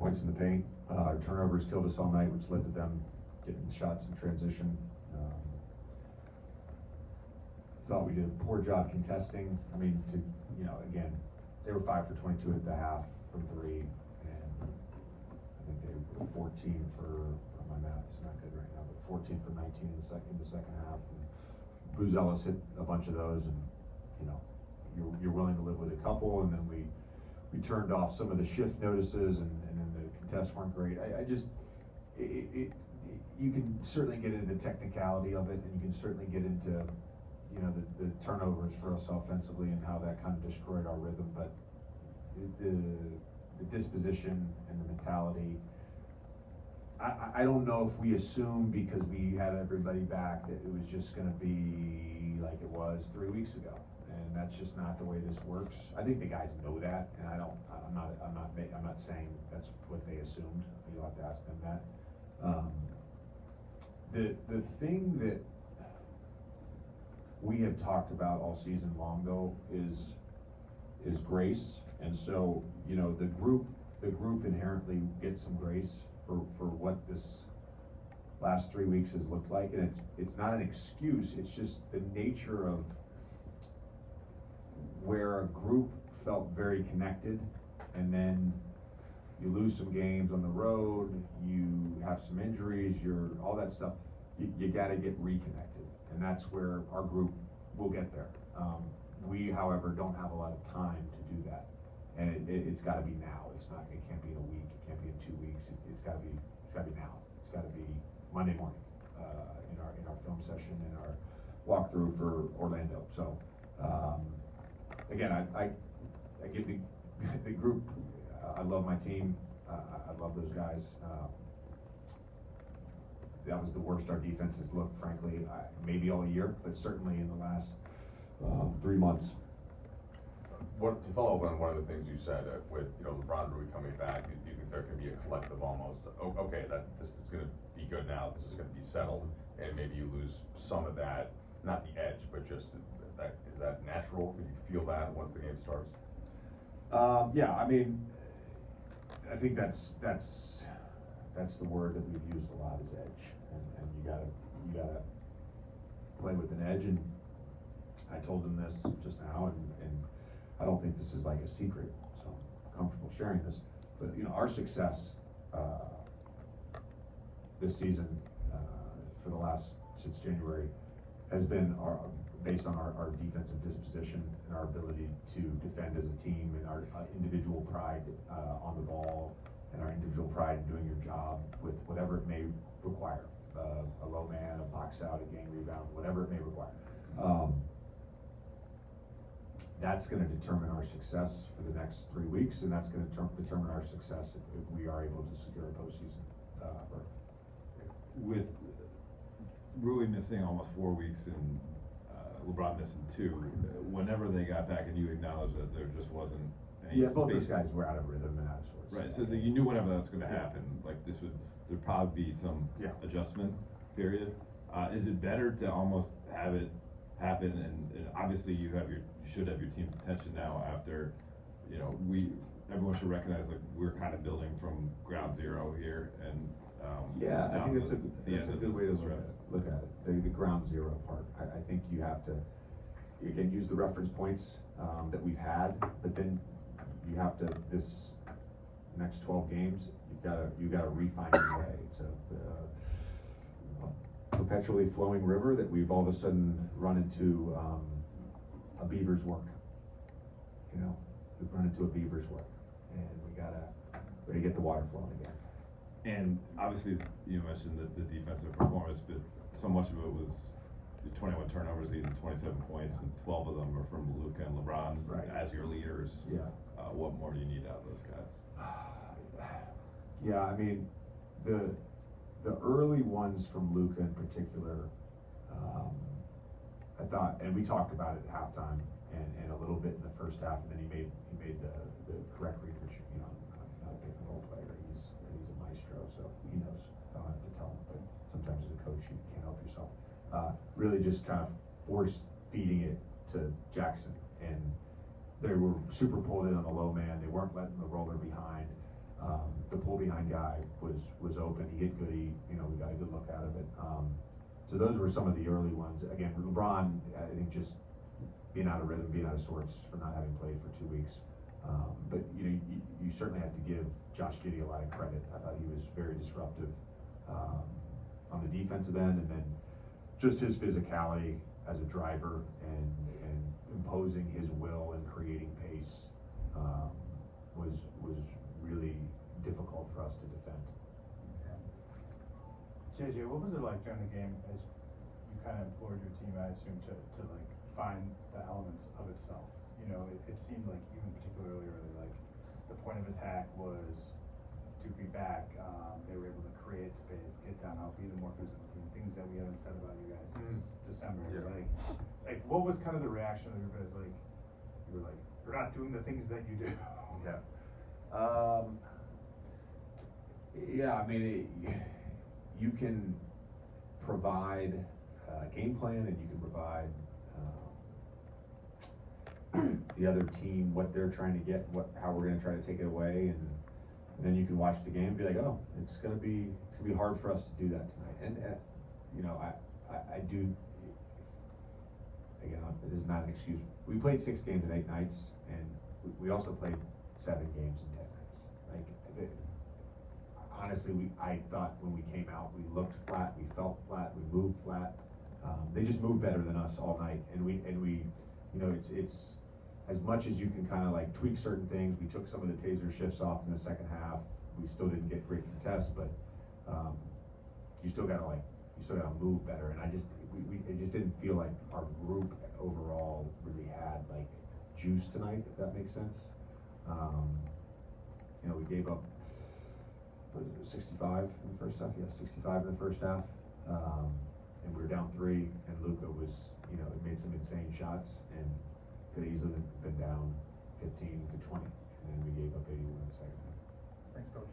points in the paint. Turnovers killed us all night, which led to them getting shots in transition. Thought we did a poor job contesting. I mean, again, they were 5 for 22 at the half from 3, and I think they were 14 for, my math is not good right now, but 14 for 19 in the second half. And Buzelis hit a bunch of those, and you're willing to live with a couple, and then we turned off some of the shift notices, and then the contests weren't great. You can certainly get into the technicality of it, and you can certainly get into the turnovers for us offensively and how that kind of destroyed our rhythm, but the disposition and the mentality, I don't know if we assumed because we had everybody back that it was just going to be like it was 3 weeks ago, and that's just not the way this works. I think the guys know that, and I'm not saying that's what they assumed. You'll have to ask them that. The thing that we have talked about all season long, though, is grace, and so the group inherently gets some grace for what this last 3 weeks has looked like, and it's not an excuse. It's just the nature of where a group felt very connected, and then you lose some games on the road, you have some injuries, all that stuff. You got to get reconnected, and that's where our group will get there. We, however, don't have a lot of time to do that, and it's got to be now. It can't be in a week. It can't be in 2 weeks. It's got to be now. It's got to be Monday morning in our film session, in our walkthrough for Orlando. So again, I give the group. I love my team. I love those guys. That was the worst our defense has looked, frankly, maybe all year, but certainly in the last 3 months. To follow up on one of the things you said, with LeBron Rui coming back, do you think there can be a collective almost? Okay, that this is going to be good now. This is going to be settled, and maybe you lose some of that, not the edge, but just that. Is that natural? Can you feel that once the game starts? Yeah, I mean, I think that's the word that we've used a lot is edge, and you gotta play with an edge. And I told them this just now, and I don't think this is like a secret, so I'm comfortable sharing this. But our success this season for the last since January has been based on our defensive disposition and our ability to defend as a team, and our individual pride on the ball, and our individual pride in doing your job with whatever it may require, a low man, a box out, a gang rebound, whatever it may require. That's going to determine our success for the next 3 weeks, and that's going to determine our success if we are able to secure a postseason berth. With Rui missing almost 4 weeks and LeBron missing 2, whenever they got back, and you acknowledged that there just wasn't any both those guys were out of rhythm and out of sorts. Right, so you knew whenever that's going to happen, like there'd probably be some adjustment period. Is it better to almost have it happen, and obviously you should have your team's attention now after, everyone should recognize like we're kind of building from ground zero here, and I think that's a good way to look at it. The ground zero part. I think you can use the reference points that we've had, but then you have to, this next 12 games, you gotta refine your way. It's a perpetually flowing river that we've all of a sudden run into a beaver's work. We've run into a beaver's work, and we gotta get the water flowing again. And obviously, you mentioned the defensive performance, but so much of it was 21 turnovers, even 27 points, and 12 of them are from Luka and LeBron as your leaders. Yeah. What more do you need out of those guys? Yeah, I mean, the early ones from Luka in particular, I thought, and we talked about it at halftime and a little bit in the first half, and then he made the correct read, which I'm not a pick and roll player. He's a maestro, so he knows. I don't have to tell him, but sometimes as a coach you can't help yourself. Really just kind of force feeding it to Jackson, and they were super pulled in on the low man. They weren't letting the roller behind. The pull behind guy was open. He hit good. We got a good look out of it. So those were some of the early ones. Again, LeBron, I think just being out of rhythm, being out of sorts for not having played for 2 weeks. But you certainly have to give Josh Giddey a lot of credit. I thought he was very disruptive on the defensive end, and then just his physicality as a driver and imposing his will and creating pace was really difficult for us to defend. JJ, what was it like during the game as you kind of implored your team, I assume, to like find the elements of itself? It seemed like even particularly early, like the point of attack was 2 feet back. They were able to create space, get down, out, be the more physical team. Things that we haven't said about you guys since December. Yeah. Like what was kind of the reaction of everybody's like? You were like, you're not doing the things that you do. Yeah. Yeah, I mean, you can provide a game plan, and you can provide the other team what they're trying to get, how we're going to try to take it away, and then you can watch the game and be like, oh, it's gonna be hard for us to do that tonight. And I do. Again, it is not an excuse. We played 6 games in 8 nights, and we also played 7 games in 10 nights. Like, honestly, I thought when we came out, we looked flat, we felt flat, we moved flat. They just moved better than us all night, and we, it's as much as you can kind of like tweak certain things. We took some of the taser shifts off in the second half. We still didn't get great contests, but you still gotta move better. And it just didn't feel like our group overall really had like juice tonight, if that makes sense. We gave up, what is it, 65 in the first half? Yeah, 65 in the first half. And we were down 3, and Luka was, made some insane shots, and could easily been down 15 to 20, and then we gave up 81 in the second half. Thanks, Coach.